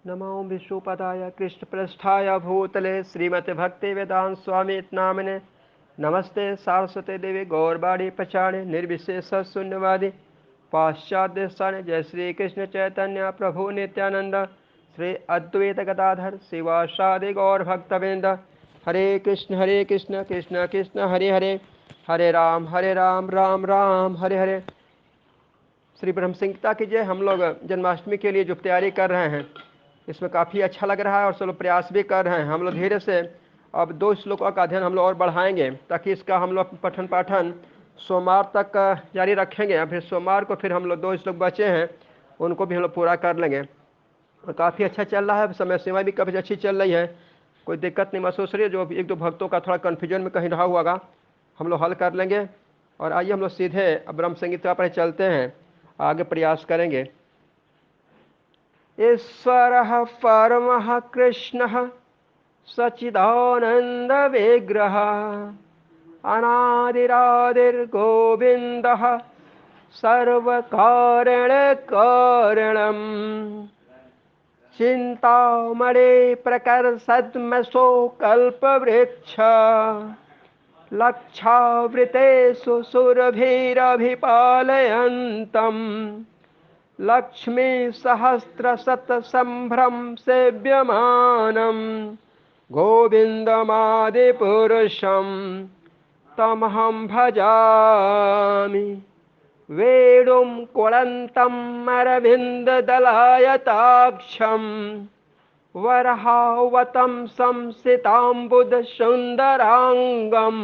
नमो विष्णुपदाय कृष्णप्रस्थाय भूतले श्रीमते भक्ति वेदांत स्वामी नामने नमस्ते सारस्वती देवी गौरवाणी प्रचारे निर्विशेष शून्यवादी पाश्चात्य जय श्री कृष्ण चैतन्य प्रभु नित्यानंद श्री अद्वैत गदाधर शिवासादि गौर भक्तवृंद हरे कृष्ण कृष्ण कृष्ण हरे हरे हरे राम राम राम हरे हरे। श्री ब्रह्म संहिता की जय। हम लोग जन्माष्टमी के लिए जो तैयारी कर रहे हैं इसमें काफ़ी अच्छा लग रहा है और सब लोग प्रयास भी कर रहे हैं। हम लोग धीरे से अब 2 श्लोकों का अध्ययन हम लोग और बढ़ाएंगे ताकि इसका हम लोग पठन पाठन सोमवार तक जारी रखेंगे। फिर सोमवार को फिर हम लोग 2 श्लोक बचे हैं उनको भी हम लोग पूरा कर लेंगे। और काफ़ी अच्छा चल रहा है, समय सीमा भी काफ़ी अच्छी चल रही है, कोई दिक्कत नहीं महसूस रही है। जो 1-2 भक्तों का थोड़ा कन्फ्यूजन में कहीं रहा होगा हम लोग हल कर लेंगे। और आइए हम लोग सीधे ब्रह्म संहिता पर चलते हैं, आगे प्रयास करेंगे। ईश्वरः परमः कृष्णः सच्चिदानंद विग्रह अनादिरादिर्गोविन्दः सर्वकारणकारणम् चिन्तामणि प्रकर्षद्मसो कल्पवृक्ष लक्षावृतेषु सुरभिरभिपालयन्तम् लक्ष्मी सहस्रशतसंभ्रम सेव्यमानम् गोविन्दमादिपुरुषं तमहं भजामि। वेणुं कुलन्तम् अरविन्ददलायताक्षं वरहावतं संसिताम्बुदसुन्दराङ्गं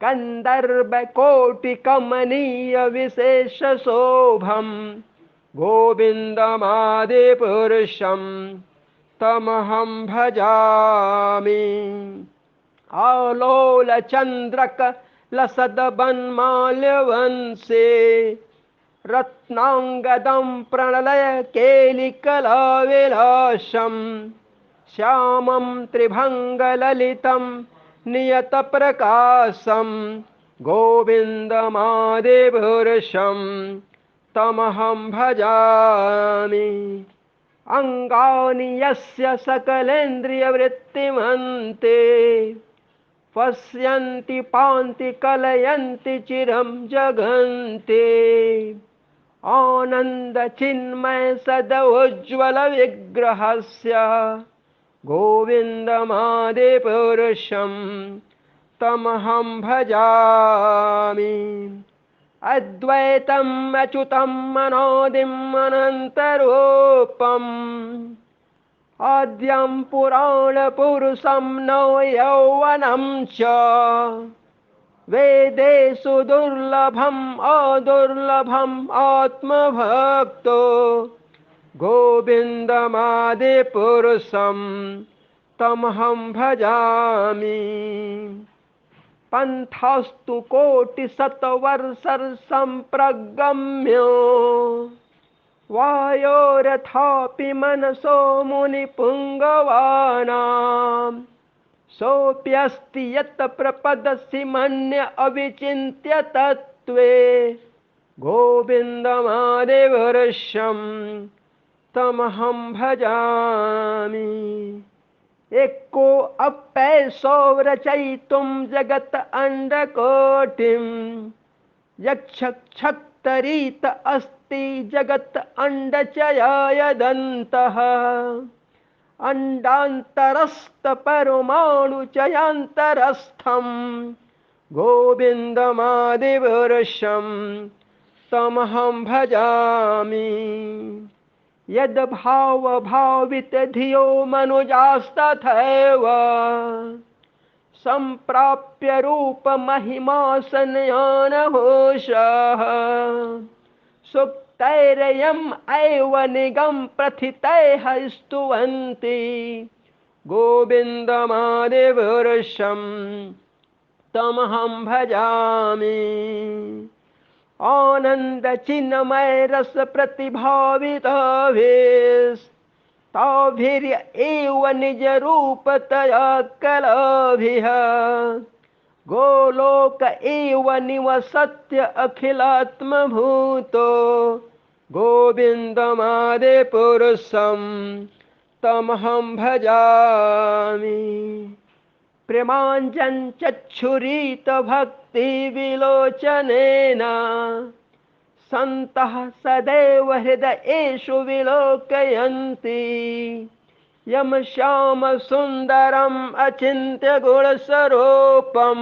कन्दर्पकोटिकमनीयविशेषशोभम् गोविन्दमादिपुरुषं तमहं भजामि। आलोलचन्द्रकलसद्वन्माल्यवंशे रत्नांगदं प्रणलय केलिकलाविलासं श्यामं त्रिभंगललितं नियतप्रकाशं गोविन्दमादिपुरुषं तमहं भजामि। अंगानि यस्य सकलेन्द्रियवृत्तिमन्ते पश्यन्ति पान्ति कलयन्ति चिरं जगन्ते आनन्दचिन्मय सदोज्ज्वल विग्रहस्य गोविन्दमादिपुरुषं तमहं भजामि। अद्वैतम् अच्युतम् अनादिम् अनन्तरूपम् आद्यं पुराणपुरुषं नव यौवनं च वेदेषु दुर्लभम् अदुर्लभम् आत्मभक्तो गोविन्दमादिपुरुषं तमहं भजामि। पंथास्तु कोटिशतवर्षसम्प्रगम्यो वायोरथापि मनसो मुनिपुङ्गवानां सोऽप्यस्ति यत् प्रपदसि मन्य अविचिन्त्य तत्त्वे गोविन्दमादिपुरुषं तमहं भजामि। एको अप्यैषो रचयितुं जगत् अण्डकोटिं यक्षक्षक्तरीत अस्ति जगत् अण्डचयायदन्तः अण्डान्तरस्थपरमाणुचयान्तरस्थं गोविन्दमादिपुरुषं तमहं भजामि। यद्भावभावितधियो मनुजास्तथैव सम्प्राप्य रूपमहिमा संयानहोषः सुप्तैर्यम् एव निगम प्रथितैः स्तुवन्ति गोविन्दमादिपुरुषं तमहं भजामि। आनन्दचिन्मय रस प्रतिभाविताभिस्ताभिर्य एव निजरूपतया कलाभिः गोलोक एव निवसत्य अखिलात्मभूतो गोविन्दमादिपुरुषं तमहं भजामि। प्रेमाञ्जन चक्षुरीत भक्ति विलोचनेन सन्तः सदैव हृदयेषु विलोकयन्ति यम श्याम सुन्दरम् अचिन्त्य गुणस्वरूपं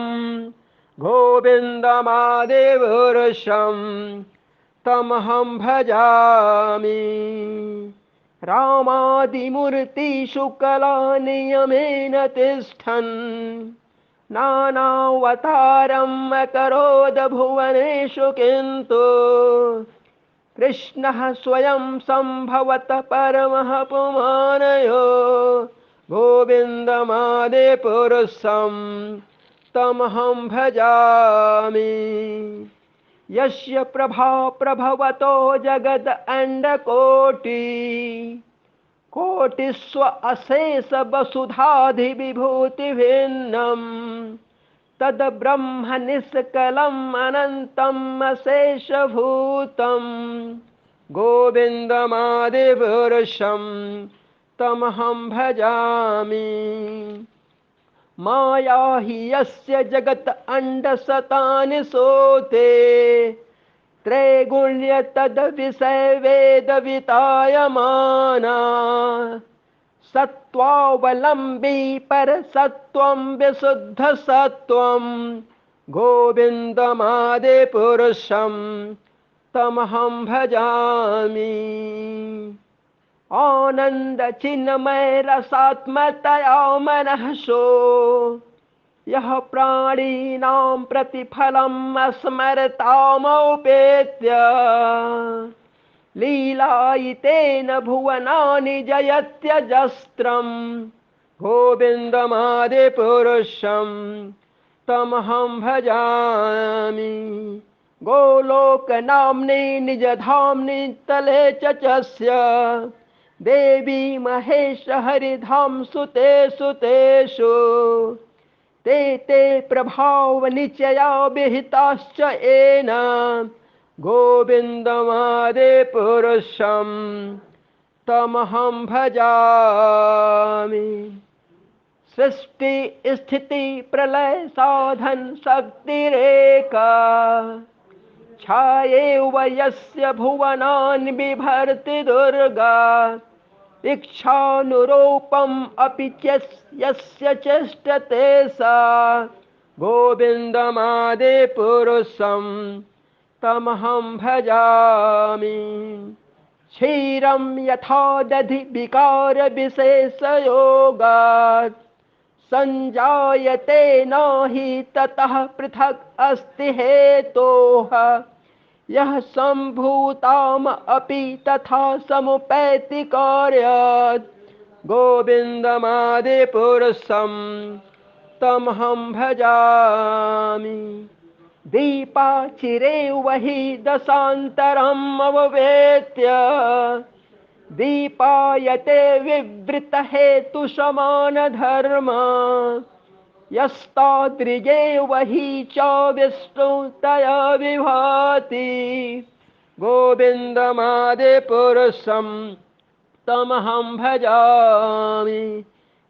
गोविन्दमादिपुरुषं तमहं भजामि। रामादिमूर्तिषु कलानियमेन तिष्ठन् नानावतारम् अकरोद भुवनेषु किन्तु कृष्णः स्वयं सम्भवतः परमः पुमानयो गोविन्दमादिपुरुषं तमहं भजामि। यस्य प्रभा प्रभवतो जगद अंडकोटि कोटिस्व अशेष वसुधाधि विभूति भिन्नम तद ब्रह्म निष्कलम् अनन्तम् अशेषभूतं गोविन्दमादिपुरुषं तमहं भजामि। माया हि यस्य जगत अंडशतानि सोते त्रैगुण्य तद विषय वेद वितायमाना सत्त्वावलम्बी पर सत्त्वं विशुद्ध सत्त्वं गोविन्दमादिपुरुषं तमहं भजामि। आनंद चिन्मय रसात्मतया मनः सो यः प्राणिनां प्रतिफलम् अस्मरतामौपेत्य लीलायितेन भुवनानि जयत्यजस्रं गोविन्दमादिपुरुषं तमहं भजामि। गोलोकनाम्नि निजधाम्नि तले चस्य देवी महेश हरिधाम सुते सुतेषु ते ते प्रभाव निचया विहिताश्च येन गोविन्दमादिपुरुषं तमहं भजामि। सृष्टि स्थिति प्रलय साधन शक्तिरेका छायेव यस्य भुवनानि बिभर्ति दुर्गा इच्छानुरूपम् अपि यस्य चेष्टते सा गोविन्दमादिपुरुषं तमहं भजामि। क्षीरं यथा दधि विकार विशेषयोगात् संजायते न हि ततः पृथक् अस्ति हेतोः यः सम्भूताम् अपि तथा समुपैति कार्यात् गोविन्दमादिपुरुषं तमहं भजामि। दीपाचिरे वहि दशान्तरम् अववेत्य दीपायते विवृत हेतु समान धर्म यस्ताद्रिये वही च विष्णु तया विभाति गोविन्दमादिपुरुषं तमहं भजामि।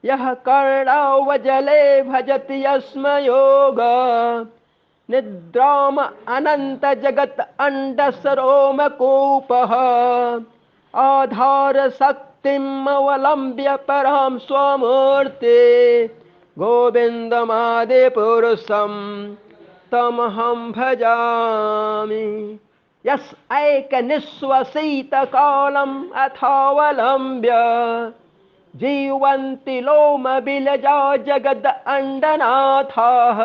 यः कर्णावजले भजति यस्म योग निद्राम अनंत जगत अंडसरोमकूपः आधार शक्तिम् अवलंब्य परं स्वमूर्ते गोविन्दमादिपुरुषं तमहं भजामि। यस् ऐकनिःश्वसितकालम् अथावलम्ब्य जीवन्ति लोमबिलजा जगद अंडनाथाः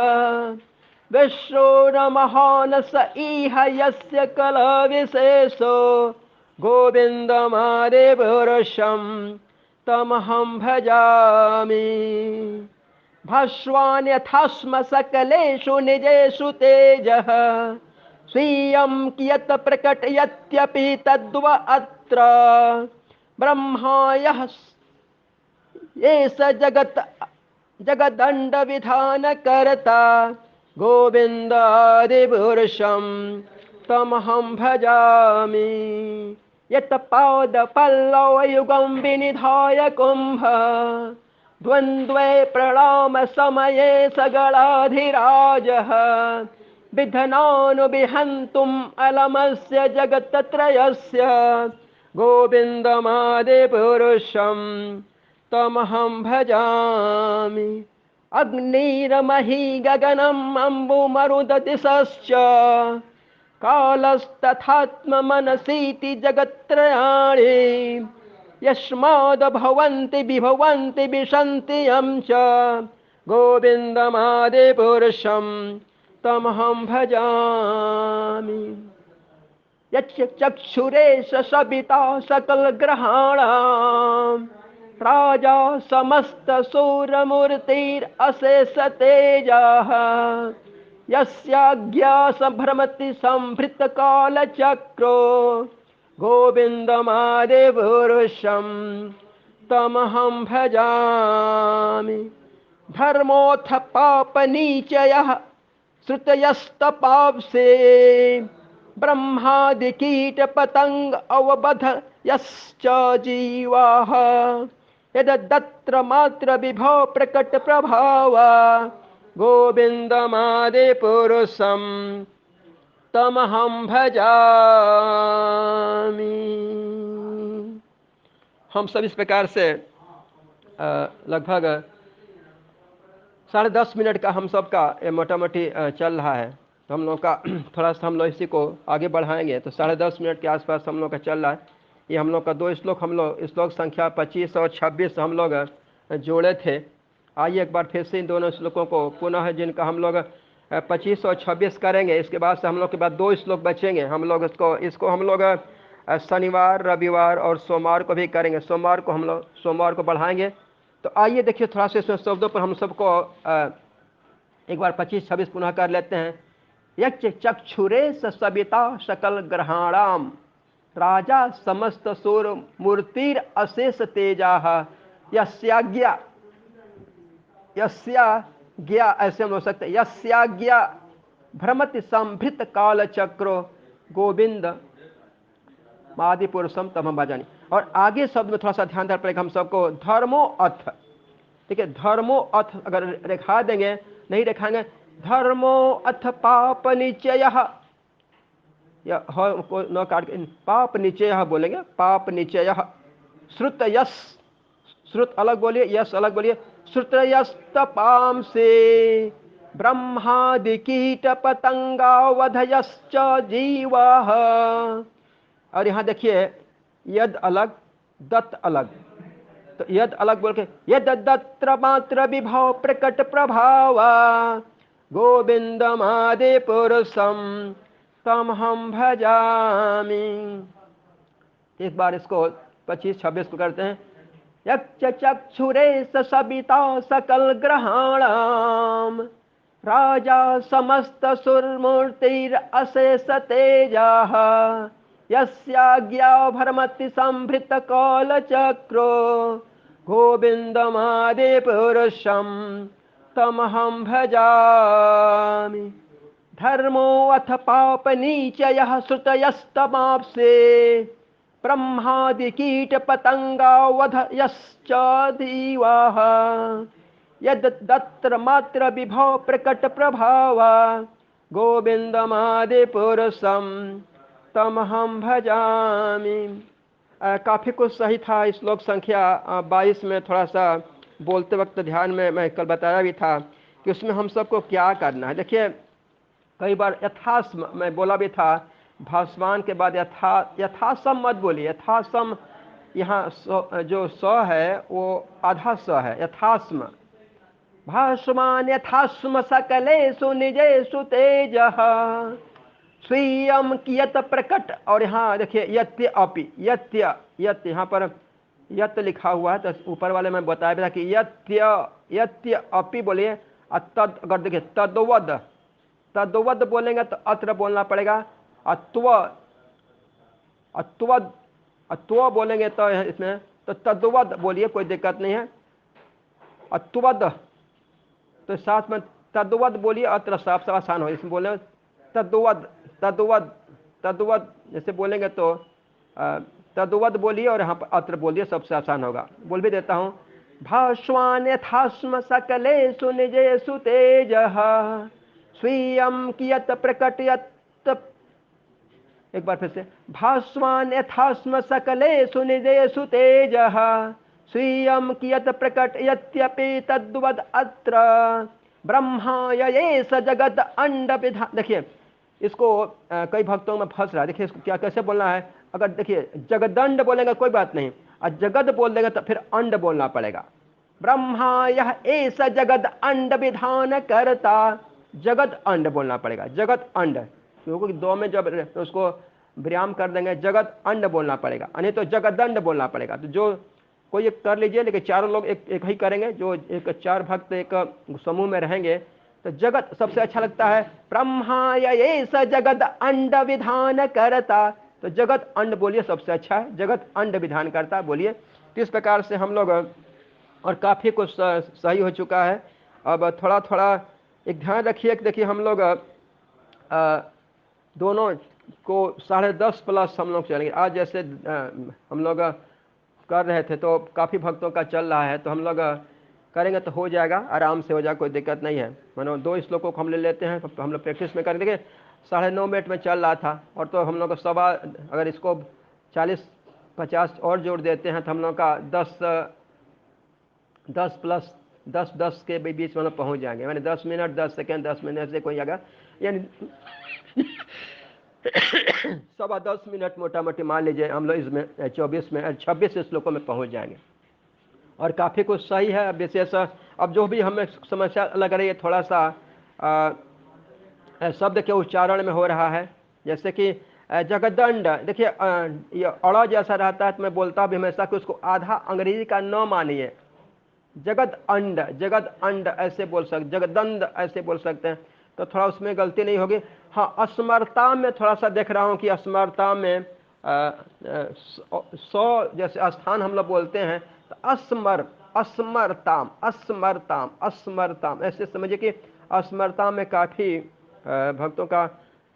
विश्वो न महान् स इह यस्य कलाविशेषो गोविन्दमादिपुरुषं तमहं भजामि। भास्वान्यथास्म सकलेषु निजेषु तेजः स्वीयं कियत् प्रकटयत्यपि तद्व अत्र ब्रह्मा यः एष जगदण्डविधानकर्ता गोविन्दादिपुरुषं तमहं भजामि। यत्पादपल्लवयुगं विनिधाय कुम्भ द्वन्द्वे प्रणाम समये सगणाधिराजः विधनानुविहन्तुम् अलमस्य जगत्त्रयस्य गोविन्दमादिपुरुषं तमहं भजामि। अग्निरमहि गगनम् अम्बुमरुददिशश्च कालस्तथात्ममनसीति जगत्त्रयाणि यस्माद्भवन्ति विभवन्ति विशन्ति यं च गोविन्दमादिपुरुषं तमहं भजामि। यस्य चक्षुरे सविता सकलग्रहाणां राजा समस्तसूरमूर्तिरशेषतेजः यस्याज्ञा संभ्रमति संभृतकालचक्रो गोविन्दमादिपुरुषं तमहं भजामि। धर्मोऽथ पापनीचयः श्रुतयस्तपांसे ब्रह्मादिकीटपतंग अवबधयश्च जीवाः यदत्र मात्र विभो प्रकट प्रभाव गोविन्दमादिपुरुषं तमहं भजामि। हम सब इस प्रकार से लगभग 10:30 मिनट का हम सब का मोटा मोटी चल रहा है। तो हम लोग का थोड़ा सा हम लोग इसी को आगे बढ़ाएंगे। तो 10:30 मिनट के आसपास हम लोग का चल रहा है। ये हम लोग का 2 श्लोक हम लोग श्लोक संख्या 25 और 26 हम लोग जोड़े थे। आइए एक बार फिर से इन दोनों श्लोकों को पुनः जिनका हम लोग 25 और 26 करेंगे। इसके बाद से हम लोग के बाद 2 श्लोक बचेंगे। हम लोग इसको हम लोग शनिवार, रविवार और सोमवार को भी करेंगे। सोमवार को हम लोग सोमवार को बढ़ाएंगे। तो आइए देखिए थोड़ा सा इसमें शब्दों पर हम सबको एक बार 25-26 पुनः कर लेते हैं। यच्च चक्षुरे सविता सकल ग्रहाणाम राजा समस्त सूर मूर्तिर अशेष तेजाः यस्याज्ञा ऐसे हम हो सकते यस्याज्ञा भ्रमति संभृत काल चक्रो गोविंद आदिपुरुषम तमहं भजामि। और आगे शब्द में थोड़ा सा ध्यान देना पड़ेगा हम सबको। धर्मो अथ, ठीक है, धर्मो अथ अगर रेखा देंगे, नहीं रेखाएंगे, धर्मो अथ पाप निश्चयः या न काट पाप निश्चयः बोलेंगे। पाप निश्चयः श्रुतयस, श्रुत अलग बोलिए, यस अलग बोलिए। श्रुतयस्तपांसे ब्रह्मादिकीट पतंगावधयश्च जीवाः। और यहाँ देखिए यद अलग दत्त अलग। तो यद अलग बोल के यद दत्र मात्र विभव प्रकट प्रभाव गोविन्दमादिपुरुषं तमहं भजामि। एक बार इसको 25-26 को करते हैं। यच्च चक्षुरे सविता सकल ग्रहाणाम राजा समस्त सुरमूर्तिर अशेष तेजाः यस्याज्ञा भ्रमति संभृत काल चक्रो गोविन्दमादिपुरुषं तमहं भजामि। धर्मो अथ पाप नीचयः श्रुतयस्तमाप्से ब्रह्मादिकीट पतंगावधयश्च दीवाः यदत्र मात्र विभव प्रकट प्रभाव गोविन्दमादिपुरुषं तमहं भजामि। काफ़ी कुछ सही था। इस श्लोक संख्या 22 में थोड़ा सा बोलते वक्त ध्यान में मैं कल बताया भी था कि उसमें हम सबको क्या करना है। देखिए कई बार यथासम मैं बोला भी था, भास्वान के बाद यथासम मत बोलिए। यथासम यहाँ जो स है वो आधा स है। यथास्म भास्वान यथास्म सकलेषु निजेषु तेजः स्वीयं कियत प्रकट। और यहाँ देखिए यत्य अपि, यत्य यहाँ पर यत्य लिखा हुआ है। तो ऊपर वाले में बताया था कि यत्य अपि बोलिए। तद अगर देखिए तद्वद बोलेंगे तो अत्र बोलना पड़ेगा। अत्व बोलेंगे तो इसमें तो तद्वद बोलिए, कोई दिक्कत नहीं है। अत्वद तो साथ में तद्वद बोलिए, अत्र साफ आसान हो। इसमें बोले तद्वद जैसे बोलेंगे तो तद्वद बोलिए और यहाँ पर अत्र बोलिए, सबसे आसान होगा। बोल भी देता हूँ। भास्वान यथास्म सकलेषु निजेषु तेजः स्वीयं कियत् प्रकटयत्। एक बार फिर से। भास्वान यथास्म सकलेषु निजेषु तेजः स्वीयं कियत् प्रकटयत्यपि तद्वद अत्र ब्रह्मा ययेष जगद अंड विधान। देखिए इसको कई भक्तों में फंस रहा है। देखिए इसको क्या कैसे बोलना है। अगर देखिए जगदंड बोलेंगे कोई बात नहीं, और जगद बोल देंगे तो फिर अंड बोलना पड़ेगा। ब्रह्मा यह ऐसा जगद अंड विधान करता, जगद अंड बोलना पड़ेगा, जगत अंड, क्योंकि दो में जब तो उसको विराम कर देंगे, जगत अंड बोलना पड़ेगा, नहीं तो जगदंड बोलना पड़ेगा। तो जो कोई एक कर लीजिए, लेकिन चारों लोग एक ही करेंगे। जो एक चार भक्त एक समूह में रहेंगे तो जगत सबसे अच्छा लगता है। ब्रह्मा ये स जगत अंड विधान करता, तो जगत अंड बोलिए, सबसे अच्छा है। जगत अंड विधान करता बोलिए। तो इस प्रकार से हम लोग, और काफ़ी कुछ सही हो चुका है। अब थोड़ा थोड़ा एक ध्यान रखिए कि देखिए हम लोग दोनों को 10:30 प्लस हम लोग चलेंगे। आज जैसे हम लोग कर रहे थे तो काफ़ी भक्तों का चल रहा है, तो हम लोग करेंगे तो हो जाएगा, आराम से हो जाएगा, कोई दिक्कत नहीं है। मानो 2 श्लोकों को हम ले लेते हैं, तो हम लोग प्रैक्टिस में करेंगे। 9:30 में चल रहा था, और तो हम लोग सवा, अगर इसको 40-50 और जोड़ देते हैं तो हम लोग का 10 प्लस 10 के बीच में पहुंच जाएंगे। मैंने 10 मिनट 10 सेकेंड 10 मिनट से कोई जगह, यानी 10:15 मोटा मोटी मान लीजिए हम लोग इसमें 26 श्लोकों में पहुंच जाएंगे। और काफ़ी कुछ सही है। विशेष अब जो भी हमें समस्या लग रही है, थोड़ा सा शब्द के उच्चारण में हो रहा है। जैसे कि जगदंड, देखिए ये अड़ा जैसा रहता है, तो मैं बोलता भी हमेशा कि उसको आधा अंग्रेजी का न मानिए। जगद अंड ऐसे बोल सकते, जगदंड ऐसे बोल सकते हैं, तो थोड़ा उसमें गलती नहीं होगी। हाँ, अस्मरता में थोड़ा सा देख रहा हूँ कि अस्मरता में 100 जैसे स्थान हम लोग बोलते हैं, तो अस्मरताम ऐसे समझिए कि अस्मरता में काफ़ी भक्तों का,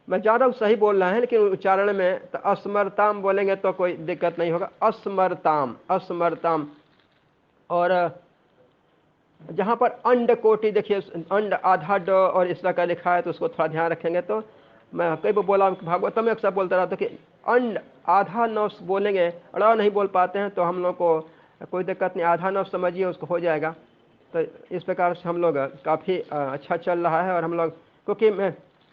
मैं जा रहा हूँ सही बोल रहा है, लेकिन उच्चारण में तो अस्मरताम बोलेंगे तो कोई दिक्कत नहीं होगा। अस्मरताम। और जहाँ पर अंड कोटि, देखिए अंड आधा ड और इस तरह का लिखा है, तो उसको थोड़ा ध्यान रखेंगे। तो मैं कई बार बोला, भागवतम में अक्सर बोलता रहता कि अंड आधा नव बोलेंगे, अड़ा नहीं बोल पाते हैं, तो हम लोग को कोई दिक्कत नहीं, आधा नव समझिए, उसको हो जाएगा। तो इस प्रकार से हम लोग काफ़ी अच्छा चल रहा है। और हम लोग, क्योंकि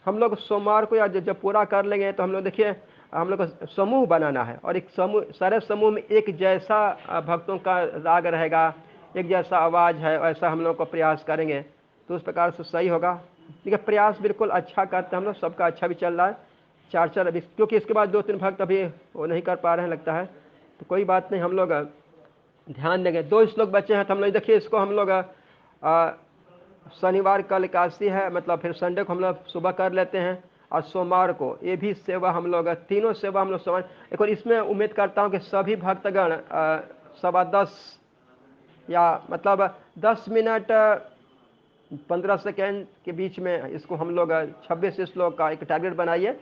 हम लोग सोमवार को या जब पूरा कर लेंगे तो हम लोग देखिए हम लोग को समूह बनाना है, और एक समूह, सारे समूह में एक जैसा भक्तों का राग रहेगा, एक जैसा आवाज़ है, ऐसा हम लोग को प्रयास करेंगे, तो उस प्रकार से सही होगा। देखिए प्रयास बिल्कुल अच्छा करते हैं हम लोग, सबका अच्छा भी चल रहा है। 4 अभी, क्योंकि इसके बाद 2-3 भक्त अभी वो नहीं कर पा रहे हैं लगता है, तो कोई बात नहीं, हम लोग ध्यान देंगे। 2 श्लोक बचे हैं, तो हम लोग देखिए इसको हम लोग शनिवार कल एकादशी है, मतलब फिर संडे को हम लोग सुबह कर लेते हैं, और सोमवार को ये भी सेवा हम लोग, तीनों सेवा हम लोग सोमवार। एक और इसमें उम्मीद करता हूँ कि सभी भक्तगण 10:15 या मतलब 10 मिनट 15 सेकेंड के बीच में इसको हम लोग 26 श्लोक का एक टारगेट बनाइए,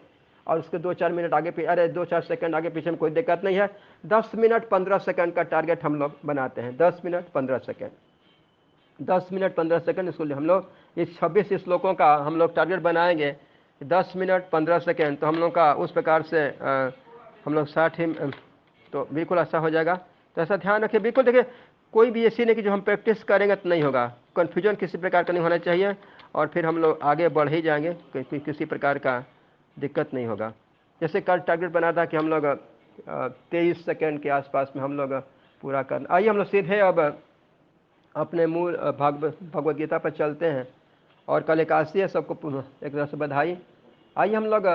और उसके 2-4 मिनट आगे पीछे, अरे 2-4 सेकंड आगे पीछे में कोई दिक्कत नहीं है। 10 मिनट 15 सेकंड का टारगेट हम लोग बनाते हैं। 10 मिनट 15 सेकंड, 10 मिनट 15 सेकंड, इसको हम लोग इस 26 श्लोकों का हम लोग टारगेट बनाएंगे। 10 मिनट 15 सेकंड, तो हम लोग का उस प्रकार से हम लोग 60, तो बिल्कुल ऐसा हो जाएगा। तो ऐसा ध्यान रखिए, बिल्कुल देखिए कोई भी ऐसी नहीं कि जो हम प्रैक्टिस करेंगे तो नहीं होगा, कन्फ्यूजन किसी प्रकार का नहीं होना चाहिए, और फिर हम लोग आगे बढ़ ही जाएंगे, किसी प्रकार का दिक्कत नहीं होगा। जैसे कल टारगेट बना था कि हम लोग 23 सेकेंड के आसपास में हम लोग पूरा करना। आइए हम लोग सीधे अब अपने मूल भगवद गीता पर चलते हैं, और कल एकादशी है, सबको एक तरह से बधाई। आइए हम लोग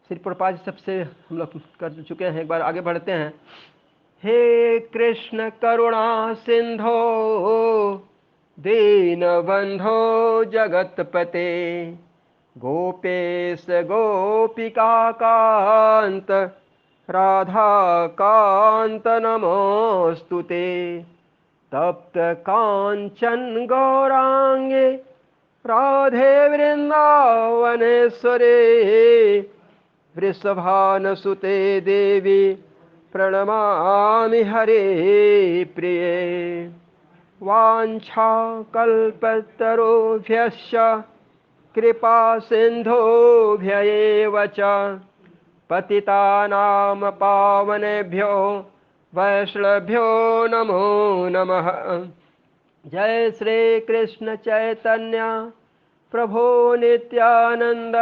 श्री प्रभुपाद जी सबसे हम लोग कर चुके हैं, एक बार आगे बढ़ते हैं। हे कृष्ण करुणा सिंधो दीनबंधो जगतपते गोपेश गोपिका कांत राधा कांत नमोस्तुते तप्त कांचन गौरांगे राधे वृंदावनेश्वरे वृषभानुसुते देवी प्रणमामि हरे प्रिये वाञ्छाकल्पतरुभ्यश्च कृपा सिन्धुभ्य एव च पतितानां पावनेभ्यो वैष्णवेभ्यो नमो नमः। जय श्री कृष्ण चैतन्य प्रभो नित्यानंद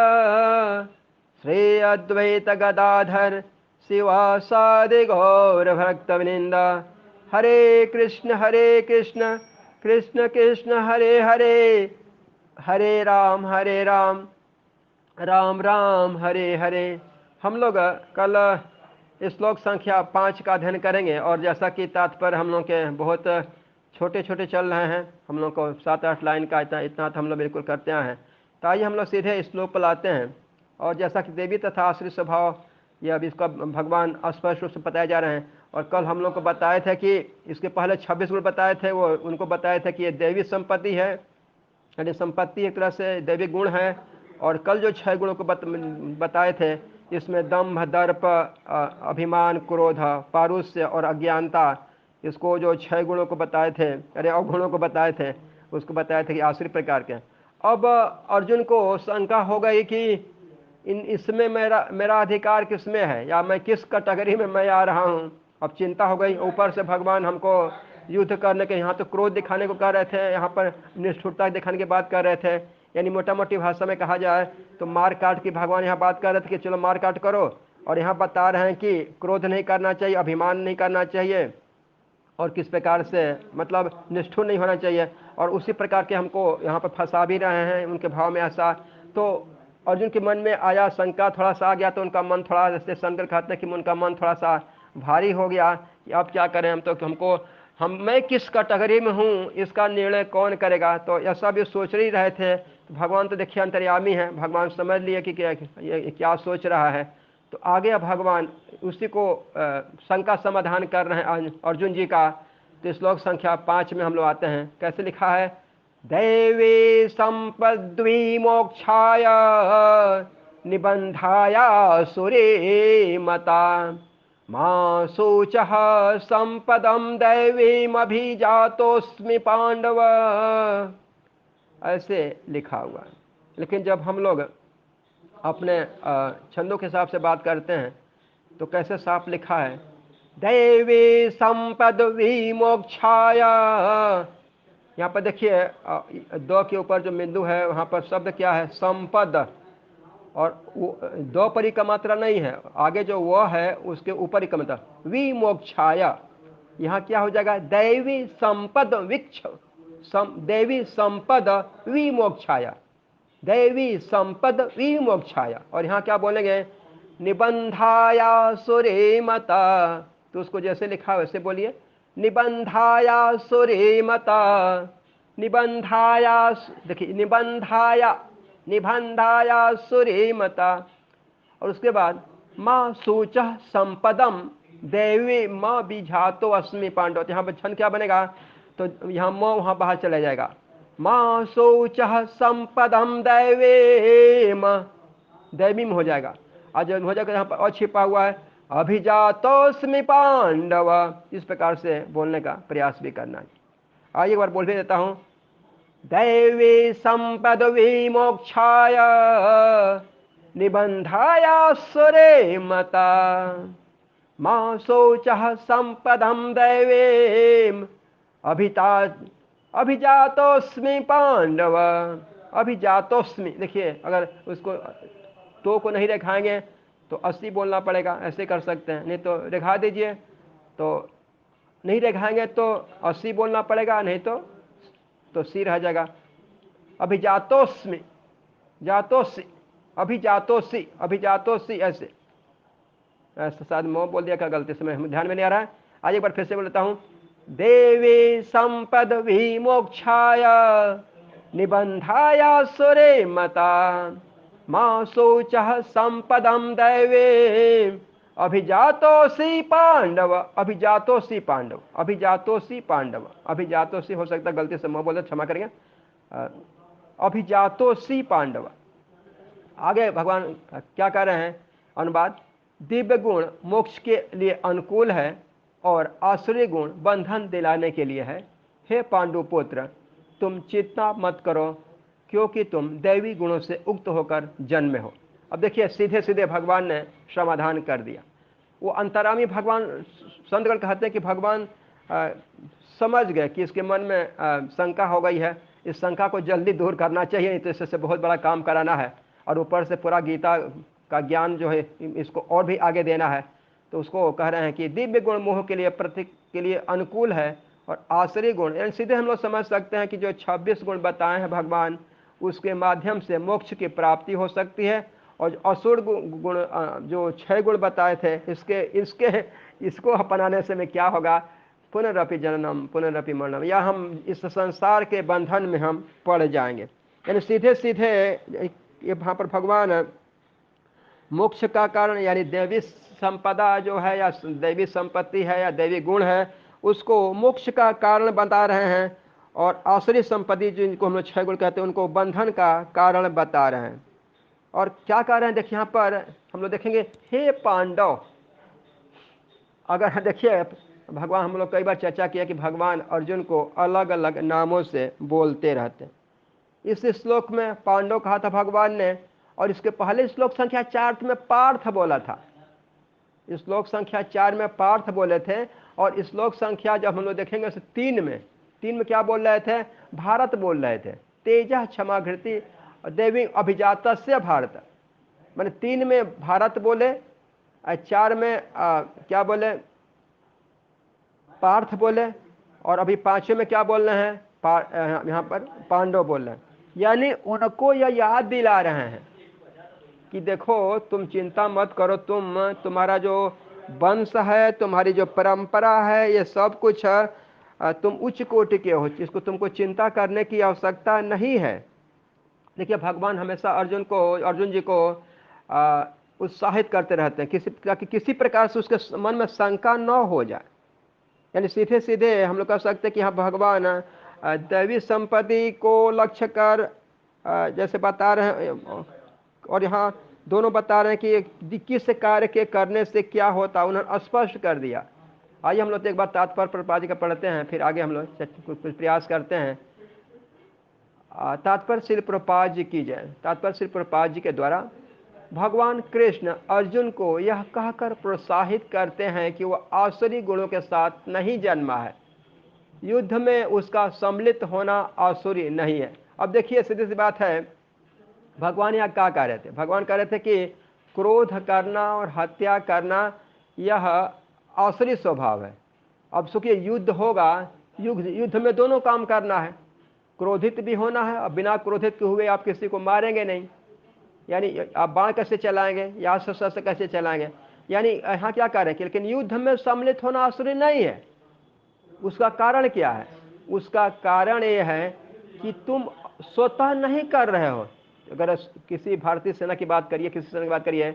श्री अद्वैत गदाधर शिवासादि गौर भक्तवृंद। हरे कृष्ण कृष्ण कृष्ण हरे हरे, हरे राम राम राम हरे हरे। हम लोग कल श्लोक संख्या 5 का अध्ययन करेंगे और जैसा कि तात्पर्य हम लोग के बहुत छोटे छोटे चल रहे हैं, हम लोग को 7-8 लाइन का इतना तो हम लोग बिल्कुल करते हैं। तो आइए हम लोग सीधे श्लोक पर लाते हैं। और जैसा कि देवी तथा आश्रित स्वभाव यह अभी इसका भगवान स्पष्ट रूप से बताए जा रहे हैं। और कल हम लोग को बताए थे कि इसके पहले 26 गुण बताए थे, वो उनको बताए थे कि ये दैवी संपत्ति है, यानी संपत्ति एक तरह से दैवी गुण है। और कल जो 6 गुणों को बताए थे, इसमें दंभ दर्प अभिमान क्रोध पारुष्य और अज्ञानता, इसको जो 6 गुणों को बताए थे, अवगुणों को बताए थे, उसको बताए थे कि आश्रित प्रकार के। अब अर्जुन को शंका हो गई कि इसमें मेरा अधिकार किस में है, या मैं किस कैटेगरी में मैं आ रहा हूँ। अब चिंता हो गई। ऊपर से भगवान हमको युद्ध करने के, यहाँ तो क्रोध दिखाने को कह रहे थे, यहाँ पर निष्ठुरता दिखाने की बात कर रहे थे। यानी मोटा मोटी भाषा में कहा जाए तो मार काट की भगवान यहाँ बात कर रहे थे कि चलो मार काट करो, और यहाँ बता रहे हैं कि क्रोध नहीं करना चाहिए, अभिमान नहीं करना चाहिए, और किस प्रकार से मतलब निष्ठुर नहीं होना चाहिए। और उसी प्रकार के हमको यहाँ पर फंसा भी रहे हैं उनके भाव में ऐसा। तो अर्जुन के मन में आया, शंका थोड़ा सा आ गया। तो उनका मन थोड़ा, जैसे शंकर कहते हैं कि उनका मन थोड़ा सा भारी हो गया कि अब क्या करें हम, तो मैं किस कैटेगरी में हूँ, इसका निर्णय कौन करेगा। तो यह सब ये सोच ही रहे थे। तो भगवान तो देखिए अंतर्यामी हैं, भगवान समझ लिए कि क्या सोच रहा है। तो आगे भगवान उसी को शंका समाधान कर रहे हैं अर्जुन जी का। तो श्लोक संख्या 5 में हम लोग आते हैं। कैसे लिखा है? दैवी संपद्वी मोक्षाय निबंधाया सुरे मता मां शोचः संपदम दैवीमभिजातोस्मि पांडव, ऐसे लिखा हुआ है। लेकिन जब हम लोग अपने छंदों के हिसाब से बात करते हैं तो कैसे साफ लिखा है? दैवी संपद विमोक्षाय। यहाँ पर देखिए दो के ऊपर जो बिंदु है वहाँ पर शब्द क्या है? संपद। और दो परी का मात्रा नहीं है, आगे जो वो है उसके ऊपर ही का मात्रा विमोक्षाय। यहाँ क्या हो जाएगा? दैवी संपद दैवी संपद विमोक्षाय, दैवी संपद विमोक्षाय। और यहाँ क्या बोलेंगे? निबंधाया सुरे मता। तो उसको जैसे लिखा वैसे बोलिए, निबंधाया सुरे मता। निबंधाया, देखिए निबंधाया सुरे मता। और उसके बाद माँ सूच संपदम देवी माँ बीझातो अस्मि पांडव। यहाँ पर छंद क्या बनेगा? तो यहाँ माँ वहाँ बाहर चला जाएगा। माँ शोच संपदम दैवी में हो जाएगा। आज हो जाएगा, यहाँ पर और छिपा हुआ है अभिजातोस्मि पांडव। इस प्रकार से बोलने का प्रयास भी करना है। आइए एक बार बोल भी देता हूँ। दैवी संपद विमोक्षाय निबंधाया सुरे मता मां शोचः संपदम दैवीम अभिजातोस्मि पांडव। अभिजातोस्मि, देखिए अगर उसको तो को नहीं रेखाएंगे तो 80 बोलना पड़ेगा, ऐसे कर सकते हैं। नहीं तो रेखा दीजिए, तो नहीं रेखाएंगे तो 80 बोलना पड़ेगा, नहीं तो सी रह जाएगा। अभिजातोस्मि, जातोसी, अभिजातोसी, अभिजातोसी, ऐसे शायद मैं बोल दिया क्या गलती से, मैं ध्यान में नहीं आ रहा है। आज एक बार फिर से बोलता हूँ। देवी संपद विमोक्षाय निबंधाया सुरे मता मां शोचः संपदम दैवे अभिजातोसी पांडव। अभिजातोसी पांडव, अभिजातोसी पांडव, अभिजातोसी हो सकता है गलती से मैं बोल दिया, क्षमा करेंगे। अभिजातोसी पांडव। आगे भगवान क्या कह रहे हैं अनुवाद, दिव्य गुण मोक्ष के लिए अनुकूल है और आसुरी गुण बंधन दिलाने के लिए है। हे पांडु पुत्र, तुम चिंता मत करो, क्योंकि तुम दैवी गुणों से उक्त होकर जन्मे हो। अब देखिए, सीधे सीधे भगवान ने समाधान कर दिया। वो अंतरामी भगवान, संतगण कहते हैं कि भगवान समझ गए कि इसके मन में शंका हो गई है, इस शंका को जल्दी दूर करना चाहिए, नहीं तो इससे बहुत बड़ा काम कराना है, और ऊपर से पूरा गीता का ज्ञान जो है इसको और भी आगे देना है। तो उसको कह रहे हैं कि दिव्य गुण मोह के लिए, प्रतीक के लिए अनुकूल है, और आसुरी गुण, यानी सीधे हम लोग समझ सकते हैं कि जो 26 गुण बताए हैं भगवान, उसके माध्यम से मोक्ष की प्राप्ति हो सकती है। और असुर गुण, जो 6 गुण बताए थे, इसको अपनाने से में क्या होगा, पुनरअपि जननम पुनरअपि मरणम, या हम इस संसार के बंधन में हम पड़ जाएंगे। यानी सीधे सीधे यहाँ पर भगवान मोक्ष का कारण, यानी दैवी संपदा जो है, या दैवी संपत्ति है, या दैवी गुण है, उसको मोक्ष का कारण बता रहे हैं। और आसुरी संपत्ति जिनको हम लोग 6 गुण कहते हैं, उनको बंधन का कारण बता रहे हैं। और क्या कह रहे हैं, देखिए यहाँ पर हम लोग देखेंगे, हे पांडव। अगर देखिए, भगवान, हम लोग कई बार चर्चा किया कि भगवान अर्जुन को अलग अलग नामों से बोलते रहते हैं। इस श्लोक में पांडव कहा था भगवान ने, और इसके पहले श्लोक संख्या 4 में पार्थ बोला था। इस श्लोक संख्या 4 में पार्थ बोले थे, और इस श्लोक संख्या जब हम लोग देखेंगे उसे 3 में क्या बोल रहे थे, भारत बोल रहे थे। तेजः क्षमा घृति देवी अभिजातस्य भारत, मैंने 3 में भारत बोले, 4 में क्या बोले, पार्थ बोले, और अभी 5वें में क्या बोल रहे हैं, यहाँ पर पांडव बोल रहे हैं। यानी उनको यह याद दिला रहे हैं कि देखो, तुम चिंता मत करो, तुम्हारा जो वंश है, तुम्हारी जो परंपरा है, ये सब कुछ तुम उच्च कोटि के हो, जिसको तुमको चिंता करने की आवश्यकता नहीं है। देखिए, भगवान हमेशा अर्जुन जी को उत्साहित करते रहते हैं, किसी प्रकार से उसके मन में शंका न हो जाए। यानी सीधे सीधे हम लोग कह सकते हैं कि हाँ, भगवान दैवी संपत्ति को लक्ष्य कर जैसे बता रहे हैं, और यहाँ दोनों बता रहे हैं कि किस कार्य के करने से क्या होता, उन्होंने स्पष्ट कर दिया। आइए हम लोग एक बार तात्पर्य प्रभुपाद जी का पढ़ते हैं, फिर आगे हम लोग कुछ प्रयास करते हैं। तात्पर्य श्री प्रभुपाद जी की जय। तात्पर्य श्री प्रभुपाद जी के द्वारा भगवान कृष्ण अर्जुन को यह कहकर प्रोत्साहित करते हैं कि वह आसुरी गुणों के साथ नहीं जन्मा है, युद्ध में उसका सम्मिलित होना आसुरी नहीं है। अब देखिए, सीधी सी बात है, भगवान यहाँ क्या कह रहे थे, भगवान कह रहे थे कि क्रोध करना और हत्या करना यह आसुरी स्वभाव है। अब सुखिए, युद्ध होगा, युद्ध में दोनों काम करना है, क्रोधित भी होना है, और बिना क्रोधित के हुए आप किसी को मारेंगे नहीं। यानी आप बाण कैसे चलाएंगे, या शस्त्र कैसे चलाएंगे, यानी यहाँ क्या कह रहे हैं, लेकिन युद्ध में सम्मिलित होना आसुरी नहीं है। उसका कारण क्या है, उसका कारण ये है कि तुम स्वतः नहीं कर रहे हो। अगर किसी भारतीय सेना की बात करिए, किसी सेना की बात करिए,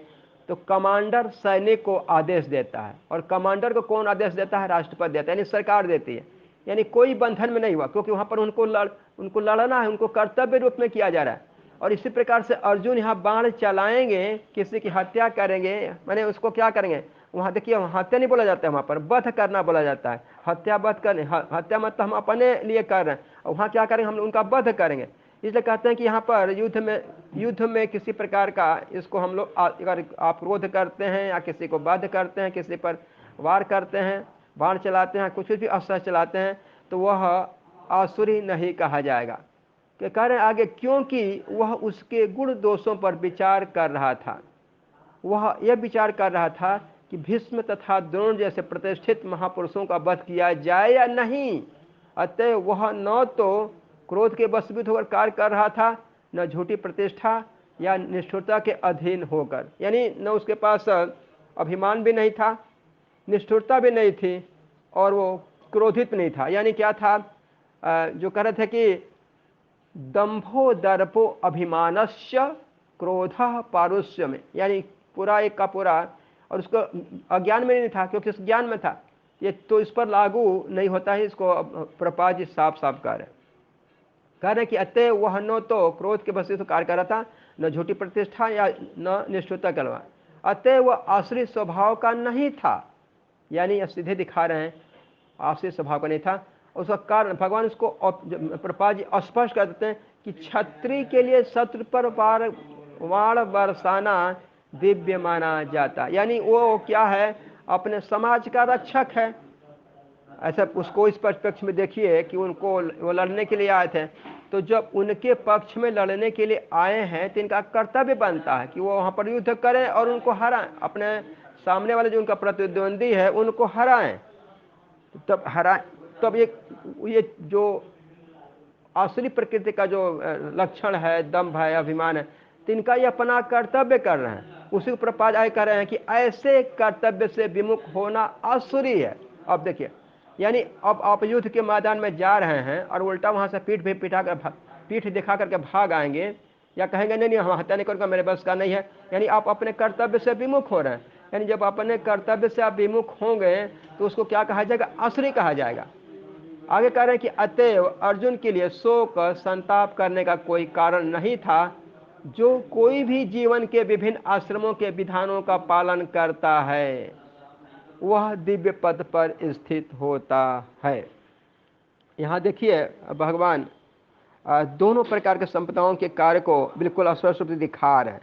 तो कमांडर सैनिक को आदेश देता है, और कमांडर को कौन आदेश देता है, राष्ट्रपति देता है, यानी सरकार देती है। यानी कोई बंधन में नहीं हुआ, क्योंकि वहां पर उनको लड़ना है, उनको कर्तव्य रूप में किया जा रहा है। और इसी प्रकार से अर्जुन यहाँ बाण चलाएंगे, किसी की हत्या करेंगे, मैंने उसको क्या करेंगे, वहां देखिए, हत्या नहीं बोला जाता है, वहां पर वध करना बोला जाता है। हत्या वध करने, हत्या मत तो हम अपने लिए कर रहे हैं, और वहां क्या करेंगे, हम उनका वध करेंगे। इसलिए कहते हैं कि यहाँ पर युद्ध में किसी प्रकार का, इसको हम लोग अगर आप क्रोध करते हैं, या किसी को वध करते हैं, किसी पर वार करते हैं, बाण चलाते हैं, कुछ भी अस्त्र चलाते हैं, तो वह आसुरी नहीं कहा जाएगा। के कारण आगे, क्योंकि वह उसके गुण दोषों पर विचार कर रहा था। वह यह विचार कर रहा था कि भीष्म तथा द्रोण जैसे प्रतिष्ठित महापुरुषों का वध किया जाए या नहीं। अतः वह न तो क्रोध के वशीभूत होकर कार्य कर रहा था, न झूठी प्रतिष्ठा या निष्ठुरता के अधीन होकर, यानी न उसके पास अभिमान भी नहीं था, निष्ठुरता भी नहीं थी, और वो क्रोधित नहीं था। यानी क्या था, जो कह रहे थे कि दंभो दर्पो अभिमानस्य क्रोध पारुष्य में, यानी पूरा एक का पूरा, और उसको अज्ञान में नहीं था, क्योंकि उस ज्ञान में था। ये तो इस पर लागू नहीं होता है, इसको प्रभुपाद जी साफ साफ कह रहे कि अतः वह न तो क्रोध के वश से कार्य कर रहा था, न झूठी प्रतिष्ठा या न निष्ठुरता करवा। अतः वह आसुरी स्वभाव का नहीं था। यानी सीधे दिखा रहे हैं आसुरी स्वभाव का नहीं था। उसका कारण भगवान उसको प्रभुपाद जी स्पष्ट कर देते हैं कि क्षत्रिय के लिए शत्रु पर वाण बरसाना दिव्य माना जाता। यानी वो क्या है, अपने समाज का रक्षक है। ऐसा उसको इस पक्ष में देखिए कि उनको वो लड़ने के लिए आए थे, तो जब उनके पक्ष में लड़ने के लिए आए हैं तो इनका कर्तव्य बनता है कि वो वहाँ पर युद्ध करें और उनको हराएं, अपने सामने वाले जो उनका प्रतिद्वंदी है उनको हराएं। तब हराएं, तब ये जो आसुरी प्रकृति का जो लक्षण है, दम्भ है, अभिमान है, तो इनका ये अपना कर्तव्य कर रहे हैं। उसी को प्रपाद आए कर रहे हैं कि ऐसे कर्तव्य से विमुख होना आसुरी है। अब देखिए, यानी अब आप युद्ध के मैदान में जा रहे हैं और उल्टा वहां से पीठ दिखा करके भाग आएंगे, या कहेंगे नहीं नहीं हम हत्या नहीं करूंगा, मेरे बस का नहीं है, यानी आप अपने कर्तव्य से विमुख हो रहे हैं। यानी जब अपने कर्तव्य से आप विमुख होंगे तो उसको क्या कहा जाएगा, आसुरी कहा जाएगा। आगे कह रहे हैं कि अतएव अर्जुन के लिए शोक संताप करने का कोई कारण नहीं था। जो कोई भी जीवन के विभिन्न आश्रमों के विधानों का पालन करता है वह दिव्य पद पर स्थित होता है। यहाँ देखिए भगवान दोनों प्रकार के संपदाओं के कार्य को बिल्कुल स्पष्ट रूप से दिखा रहे हैं।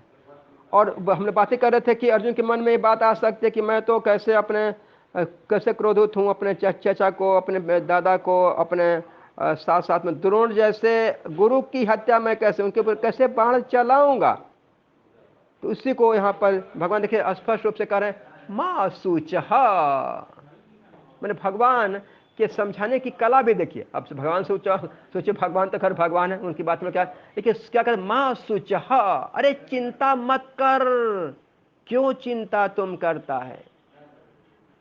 और हमने बातें कर रहे थे कि अर्जुन के मन में ये बात आ सकती है कि मैं तो कैसे क्रोधित हूँ अपने चचा को, अपने दादा को, अपने साथ साथ में द्रोण जैसे गुरु की हत्या मैं कैसे, उनके ऊपर कैसे बाण चलाऊंगा। तो उसी को यहाँ पर भगवान देखिए स्पष्ट रूप से कह रहे हैं माँ सूचह, मैंने भगवान के समझाने की कला भी देखिए। अब भगवान सोचे भगवान तो खैर भगवान है, उनकी बात में क्या, लेकिन क्या कर माँ सूचह, अरे चिंता मत कर, क्यों चिंता तुम करता है।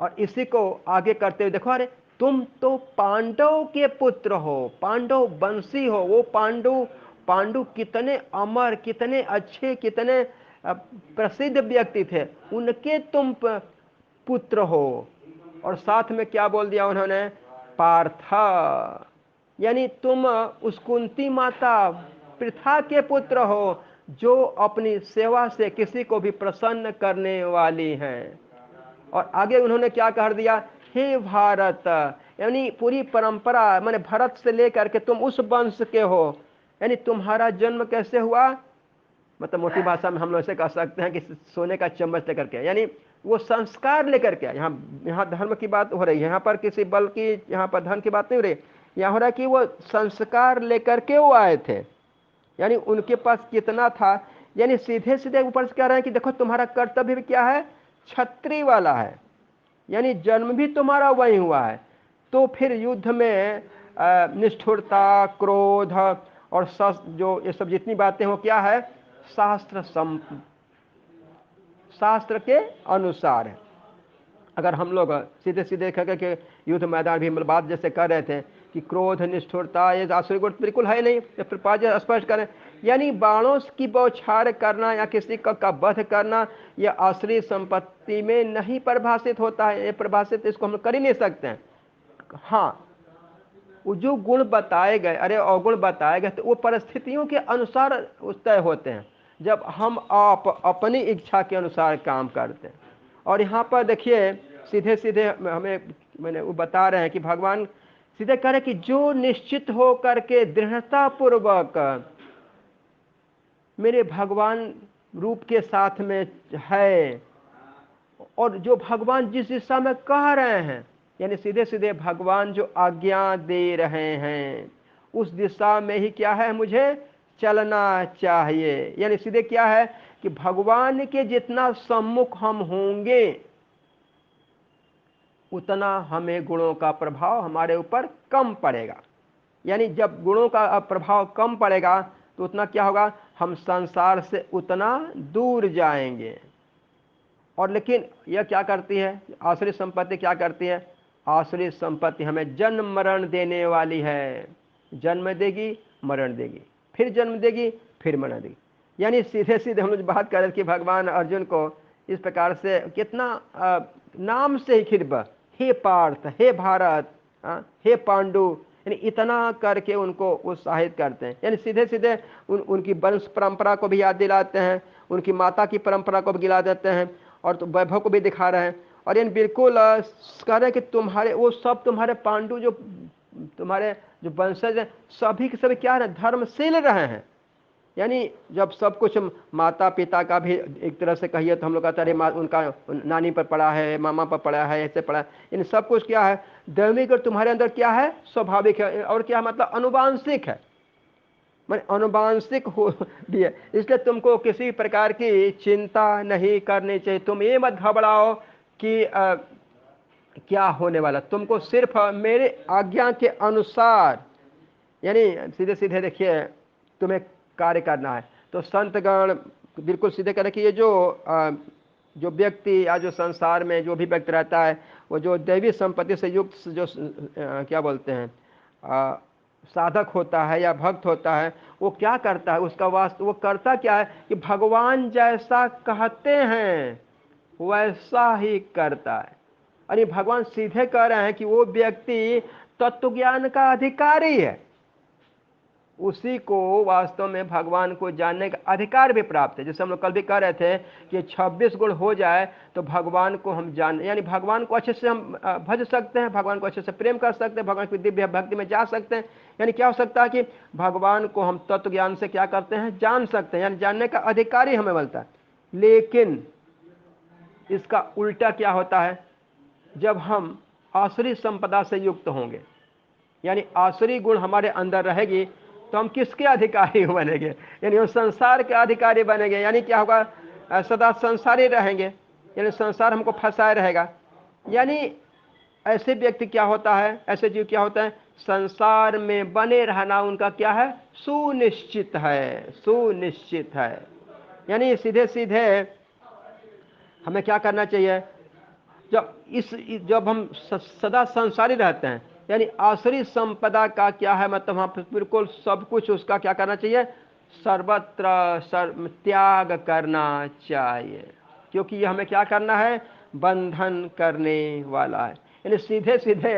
और इसी को आगे करते हुए देखो, अरे तुम तो पांडव के पुत्र हो, पांडव वंशी हो। वो पांडु कितने अमर, कितने अच्छे, कितने प्रसिद्ध व्यक्ति थे, उनके तुम पुत्र हो। और साथ में क्या बोल दिया उन्होंने, पार्थ, यानी तुम उस कुंती माता पृथा के पुत्र हो जो अपनी सेवा से किसी को भी प्रसन्न करने वाली हैं। और आगे उन्होंने क्या कह दिया, हे भारत, यानी पूरी परंपरा, माने भरत से लेकर के तुम उस वंश के हो। यानी तुम्हारा जन्म कैसे हुआ, मतलब मोटी भाषा में हम लोग ऐसे कह सकते हैं कि सोने का चम्मच लेकर के, यानी वो संस्कार लेकर के। यहाँ धर्म की बात हो रही है, यहाँ पर किसी बल की, यहाँ पर धन की बात नहीं हो रही, यहाँ हो रहा है कि वो संस्कार लेकर के वो आए थे। यानी उनके पास कितना था, यानी सीधे सीधे ऊपर से कह रहे हैं कि देखो तुम्हारा कर्तव्य भी क्या है, क्षत्रिय वाला है, यानी जन्म भी तुम्हारा वही हुआ है। तो फिर युद्ध में निष्ठुरता, क्रोध और जो ये सब जितनी बातें हो क्या है, शास्त्र के अनुसार है। अगर हम लोग सीधे सीधे के युद्ध मैदान भी बात जैसे कर रहे थे कि क्रोध, निष्ठुरता, ये आसुरी गुण बिल्कुल है नहीं, ये प्रपाद स्पष्ट करें। यानी बाणों की बौछार करना या किसी का वध करना, यह आसुरी संपत्ति में नहीं परिभाषित होता है। ये परिभाषित इसको हम कर ही नहीं सकते हैं। हाँ, वो जो गुण बताए गए, अरे अवगुण बताए गए, तो वो परिस्थितियों के अनुसार तय होते हैं, जब हम आप अपनी इच्छा के अनुसार काम करते हैं। और यहाँ पर देखिए सीधे सीधे मैंने वो बता रहे हैं कि भगवान सीधे कह रहे कि जो निश्चित हो करके दृढ़ता पूर्वक मेरे भगवान रूप के साथ में है, और जो भगवान जिस दिशा में कह रहे हैं, यानी सीधे सीधे भगवान जो आज्ञा दे रहे हैं उस दिशा में ही क्या है, मुझे चलना चाहिए। यानी सीधे क्या है कि भगवान के जितना सम्मुख हम होंगे उतना हमें गुणों का प्रभाव हमारे ऊपर कम पड़ेगा। यानी जब गुणों का प्रभाव कम पड़ेगा तो उतना क्या होगा, हम संसार से उतना दूर जाएंगे। और लेकिन यह क्या करती है, आसुरी संपत्ति क्या करती है, आसुरी संपत्ति हमें जन्म मरण देने वाली है। जन्म देगी, मरण देगी, फिर जन्म देगी, फिर मरण देगी। यानी सीधे सीधे हम लोग बात करें कि भगवान अर्जुन को इस प्रकार से कितना नाम से ही खिरब, हे पार्थ, हे भारत, हे पांडु, यानी इतना करके उनको उत्साहित करते हैं। यानी सीधे सीधे उनकी वंश परंपरा को भी याद दिलाते हैं, उनकी माता की परंपरा को भी गिला देते हैं, और तो वैभव को भी दिखा रहे हैं। और इन बिल्कुल कह रहे हैं कि तुम्हारे वो सब तुम्हारे पांडु जो तुम्हारे जो वंशज हैं सभी के सभी क्या है, धर्मशील रहे हैं। यानी जब सब कुछ माता पिता का भी एक तरह से कहिए तो हम लोग कहते हैं अरे उनका नानी पर पड़ा है, मामा पर पड़ा है, ऐसे पड़ा है, इन सब कुछ क्या है, दैविक और तुम्हारे अंदर क्या है, स्वाभाविक है। और क्या मतलब अनुवांशिक है, मैं अनुवांशिक हो भी है। इसलिए तुमको किसी प्रकार की चिंता नहीं करनी चाहिए। तुम ये मत घबराओ कि क्या होने वाला, तुमको सिर्फ मेरे आज्ञा के अनुसार, यानी सीधे सीधे देखिए तुम्हें कार्य करना है। तो संतगण बिल्कुल सीधे करें कि ये जो व्यक्ति या जो संसार में जो भी व्यक्ति रहता है, वो जो दैवी संपत्ति से युक्त जो क्या बोलते हैं साधक होता है या भक्त होता है, वो क्या करता है, उसका वास्तव वो करता क्या है कि भगवान जैसा कहते हैं वैसा ही करता है। अरे भगवान सीधे कह रहे हैं कि वो व्यक्ति तत्व ज्ञान का अधिकारी है, उसी को वास्तव में भगवान को जानने का अधिकार भी प्राप्त है। जैसे हम लोग कल भी कह रहे थे कि 26 गुण हो जाए तो भगवान को हम जान, यानी भगवान को अच्छे से हम भज सकते हैं, भगवान को अच्छे से प्रेम कर सकते हैं, भगवान की दिव्य भक्ति में जा सकते हैं। यानी क्या हो सकता है कि भगवान को हम तत्व ज्ञान से क्या करते हैं, जान सकते हैं, यानी जानने का अधिकार ही हमें मिलता है। लेकिन इसका उल्टा क्या होता है, जब हम आसुरी संपदा से युक्त होंगे, यानी आसुरी गुण हमारे अंदर रहेगी, तो हम किसके अधिकारी बनेंगे, यानी वो संसार के अधिकारी बनेंगे। यानी क्या होगा, सदा संसारी रहेंगे, यानी संसार हमको फंसाए रहेगा। यानी ऐसे व्यक्ति क्या होता है, ऐसे जीव क्या होता है, संसार में बने रहना उनका क्या है, सुनिश्चित है, सुनिश्चित है। यानी सीधे सीधे हमें क्या करना चाहिए, जब हम सदा संसारी रहते हैं, यानी आसुरी संपदा का क्या है मतलब वहां बिल्कुल सब कुछ उसका क्या करना चाहिए, सर्वत्र त्याग करना चाहिए, क्योंकि ये हमें क्या करना है, बंधन करने वाला है। यानी सीधे सीधे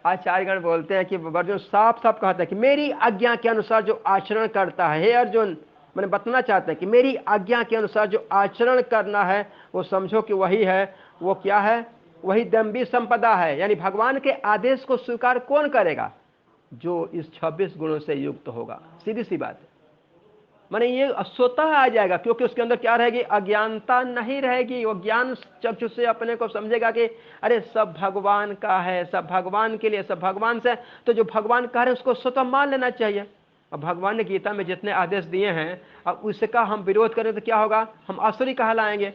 आचार्यगण बोलते हैं कि अर्जुन साफ साफ कहते हैं कि मेरी आज्ञा के अनुसार जो आचरण करता है, हे अर्जुन मैंने बताना चाहते हैं कि मेरी आज्ञा के अनुसार जो आचरण करना है वो समझो कि वही है, वो क्या है, वही दम्भी संपदा है। यानी भगवान के आदेश को स्वीकार कौन करेगा, जो इस 26 गुणों से युक्त होगा। सीधी सी बात है, माने ये स्वतः आ जाएगा, क्योंकि उसके अंदर क्या रहेगी, अज्ञानता नहीं रहेगी। वो ज्ञान चक्षु से अपने को समझेगा कि अरे सब भगवान का है, सब भगवान के लिए, सब भगवान से, तो जो भगवान कह रहे हैं उसको स्वतः मान लेना चाहिए। अब भगवान ने गीता में जितने आदेश दिए हैं, अब उसका हम विरोध करें तो क्या होगा, हम आसुरी कहलाएंगे।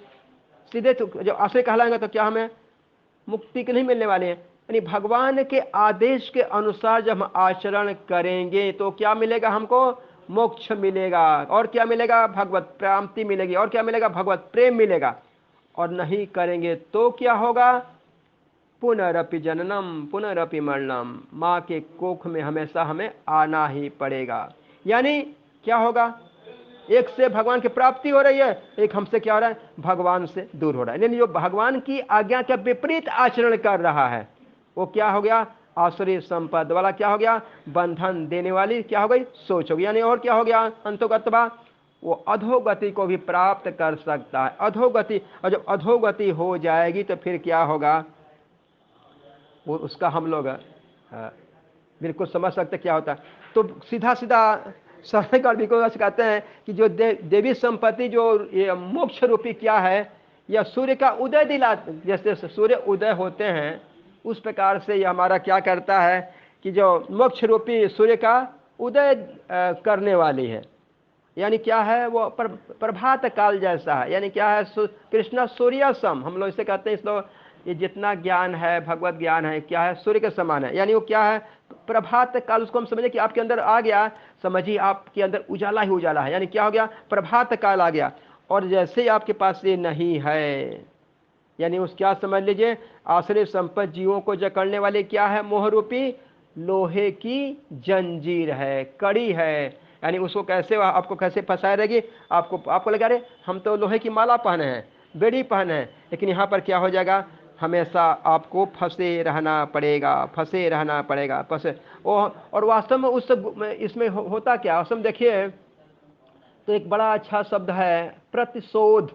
सीधे तो जब आसुरी कहलाएंगे तो क्या हमें मुक्ति के नहीं मिलने वाले हैं। यानी भगवान के आदेश के अनुसार जब हम आचरण करेंगे तो क्या मिलेगा, हमको मोक्ष मिलेगा। और क्या मिलेगा, भगवत प्राप्ति मिलेगी। और क्या मिलेगा, भगवत प्रेम मिलेगा। और नहीं करेंगे तो क्या होगा, पुनरपि जननम पुनरपि मरणम, माँ के कोख में हमेशा हमें आना ही पड़ेगा। यानी क्या होगा, एक से भगवान की प्राप्ति हो रही है, एक हमसे क्या हो रहा है, भगवान से दूर हो रहा है। यानी जो भगवान की आज्ञा के विपरीत आचरण कर रहा है वो क्या हो गया, आसुरी संपद वाला क्या हो गया, बंधन देने वाली क्या हो गई, सोच हो गई। यानी और क्या हो गया, अंतोगतवा वो अधोगति को भी प्राप्त कर सकता है, अधोगति। और जब अधोगति हो जाएगी तो फिर क्या होगा, वो उसका हम लोग बिल्कुल समझ सकते क्या होता है। तो सीधा सीधा सरकार बिल्कुल कहते हैं कि जो देवी संपत्ति जो ये मोक्ष रूपी क्या है, या सूर्य का उदय दिला, जैसे सूर्य उदय होते हैं उस प्रकार से ये हमारा क्या करता है कि जो मोक्ष रूपी सूर्य का उदय करने वाली है। यानी क्या है, वो प्रभात काल जैसा है। यानी क्या है, कृष्ण सूर्य सम, हम लोग इसे कहते हैं। इसलिए ये जितना ज्ञान है, भगवत ज्ञान है, क्या है, सूर्य के समान है। यानी वो क्या है, प्रभात काल, उसको हम समझे कि आपके अंदर आ गया, समझिए आपके अंदर उजाला ही उजाला है। यानी क्या हो गया, प्रभात काल आ गया। और जैसे ही आपके पास ये नहीं है, यानी उस क्या समझ लीजिए, आश्रय संपत्ति जीवों को जकड़ने वाले क्या है, मोहरूपी लोहे की जंजीर है, कड़ी है। यानी उसको कैसे, आपको कैसे फंसाए रहेगी, आपको लगा रहे हम तो लोहे की माला पहने हैं, बेड़ी पहने हैं, लेकिन यहाँ पर क्या हो जाएगा, हमेशा आपको फंसे रहना पड़ेगा, फंसे रहना पड़ेगा, फंसे। और वास्तव में इसमें होता क्या, वास्तव में देखिए तो एक बड़ा अच्छा शब्द है प्रतिशोध।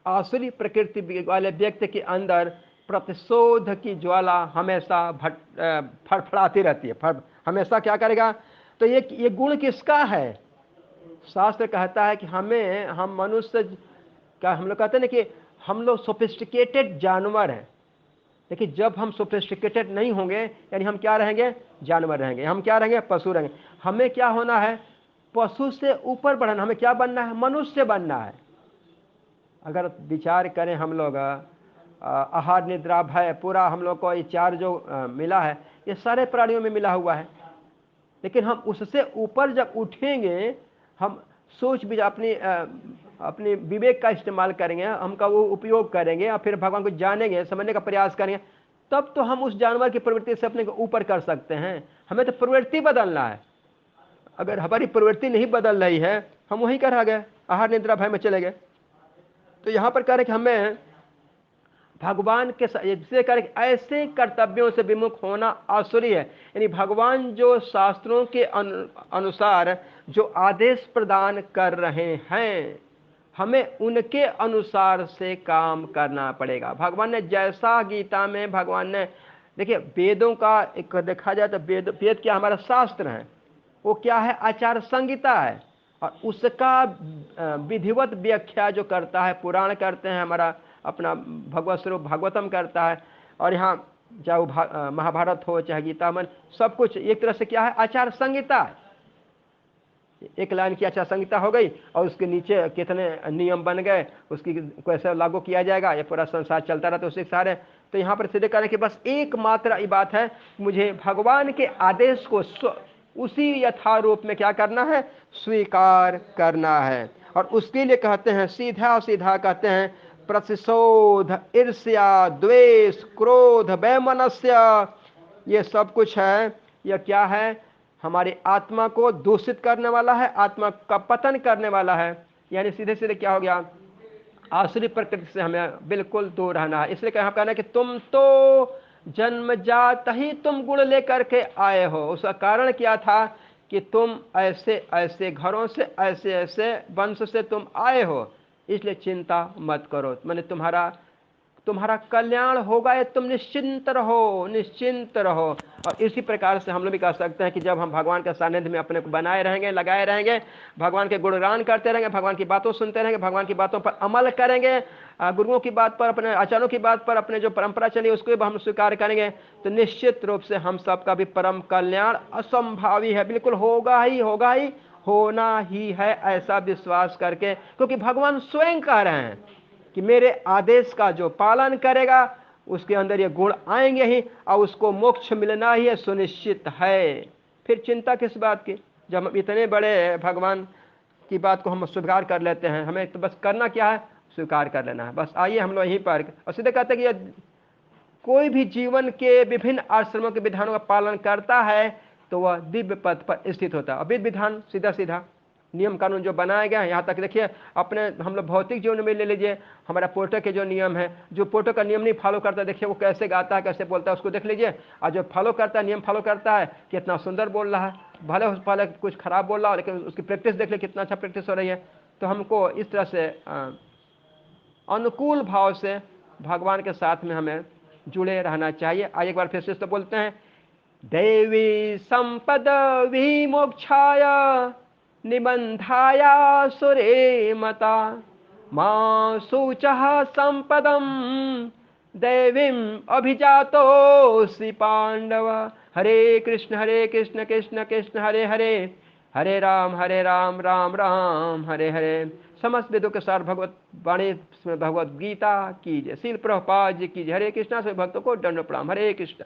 आसुरी प्रकृति वाले व्यक्ति के अंदर प्रतिशोध की ज्वाला हमेशा फड़फड़ाती रहती है। हमेशा क्या करेगा? तो ये गुण किसका है? शास्त्र कहता है कि हम मनुष्य का, हम लोग कहते हैं ना कि हम लोग सोफिस्टिकेटेड जानवर हैं, लेकिन जब हम सोफिस्टिकेटेड नहीं होंगे, यानी हम क्या रहेंगे? जानवर रहेंगे। हम क्या रहेंगे? पशु रहेंगे। हमें क्या होना है? पशु से ऊपर बढ़ना। हमें क्या बनना है? मनुष्य बनना है। अगर विचार करें हम लोग, आहार निद्रा भय, पूरा हम लोग को ये चार जो मिला है, ये सारे प्राणियों में मिला हुआ है। लेकिन हम उससे ऊपर जब उठेंगे, हम सोच भी अपने विवेक का इस्तेमाल करेंगे, हमका वो उपयोग करेंगे और फिर भगवान को जानेंगे, समझने का प्रयास करेंगे, तब तो हम उस जानवर की प्रवृत्ति से अपने को ऊपर कर सकते हैं। हमें तो प्रवृत्ति बदलना है। अगर हमारी प्रवृत्ति नहीं बदल रही है, हम वहीं कर रह गए, आहार निद्रा भय में चले गए। तो यहां पर कह रहे कि हमें भगवान के जिसे कह रहे ऐसे कर्तव्यों से विमुख होना आसुरी है। यानी भगवान जो शास्त्रों के अनुसार जो आदेश प्रदान कर रहे हैं, हमें उनके अनुसार से काम करना पड़ेगा। भगवान ने जैसा गीता में भगवान ने, देखिए वेदों का एक देखा जाए तो वेद क्या? हमारा शास्त्र है। वो क्या है? आचार संहिता है। और उसका विधिवत व्याख्या जो करता है, पुराण करते हैं, हमारा अपना भगवत स्वरूप भागवतम करता है। और यहाँ चाहे वो महाभारत हो चाहे गीता मन, सब कुछ एक तरह से क्या है? आचार संहिता है। एक लाइन की आचार संहिता हो गई और उसके नीचे कितने नियम बन गए, उसकी कैसे लागू किया जाएगा, ये पूरा संसार चलता रहता है उसके सारे। तो यहाँ पर सिद्ध करें कि बस एकमात्र ये बात है, मुझे भगवान के आदेश को उसी यथारूप में क्या करना है? स्वीकार करना है। और उसके लिए कहते हैं सीधा सीधा कहते हैं प्रतिशोध, ईर्ष्या, द्वेष, क्रोध, वैमनस्य, ये सब कुछ है। यह क्या है? हमारी आत्मा को दूषित करने वाला है, आत्मा का पतन करने वाला है। यानी सीधे सीधे क्या हो गया? आसुरी प्रकृति से हमें बिल्कुल दूर रहना है। इसलिए कहा कहना कि तुम तो जन्मजात ही तुम गुण लेकर के आए हो। उसका कारण क्या था? कि तुम ऐसे ऐसे घरों से, ऐसे ऐसे वंश से तुम आए हो, इसलिए चिंता मत करो। मैंने तुम्हारा कल्याण होगा, ये तुम निश्चिंत रहो, निश्चिंत रहो। और इसी प्रकार से हम लोग भी कह सकते हैं कि जब हम भगवान के सानिध्य में अपने को बनाए रहेंगे, लगाए रहेंगे, भगवान के गुणगान करते रहेंगे, भगवान की बातों सुनते रहेंगे, भगवान की बातों पर अमल करेंगे, गुरुओं की बात पर, अपने आचार्यों की बात पर, अपने जो परंपरा चली उसको भी हम स्वीकार करेंगे, तो निश्चित रूप से हम सबका भी परम कल्याण असंभावी है। बिल्कुल होगा ही, होगा ही, होना ही है, ऐसा विश्वास करके। क्योंकि भगवान स्वयं कह रहे हैं कि मेरे आदेश का जो पालन करेगा उसके अंदर ये गुण आएंगे ही, और उसको मोक्ष मिलना ही है, सुनिश्चित है। फिर चिंता किस बात की? जब हम इतने बड़े भगवान की बात को हम स्वीकार कर लेते हैं, हमें तो बस करना क्या है? स्वीकार कर लेना है। बस आइए हम लोग यहीं पर, और सीधे कहते हैं कि कोई भी जीवन के विभिन्न आश्रमों के विधानों का पालन करता है तो वह दिव्य पद पर स्थित होता है। अभी विधान सीधा सीधा नियम कानून जो बनाए गए हैं, यहाँ तक देखिए अपने हम लोग भौतिक जीवन में ले लीजिए, हमारा पोर्टल के जो नियम है, जो पोर्टल का नियम नहीं फॉलो करता है, देखिए वो कैसे गाता है, कैसे बोलता है, उसको देख लीजिए। और जो फॉलो करता है, नियम फॉलो करता है, कितना सुंदर बोल रहा है, भले पहले कुछ खराब बोल रहा हो, लेकिन उसकी प्रैक्टिस देख लीजिए कितना अच्छा प्रैक्टिस हो रही है। तो हमको इस तरह से अनुकूल भाव से भगवान के साथ में हमें जुड़े रहना चाहिए। आइए एक बार फिर से तो बोलते हैं, देवी संपद विमोक्षाय निबंधाया सुरे मता मां शुचः संपदम देवीम अभिजातोऽसि पांडव। हरे कृष्ण कृष्ण कृष्ण हरे हरे, हरे राम राम राम हरे हरे। समस्त वेदों के सार भगवत वाणी भगवत गीता की जय। श्रील प्रभुपाद जी की जय। हरे कृष्णा। से भक्तों को दंड प्रणाम। हरे कृष्ण।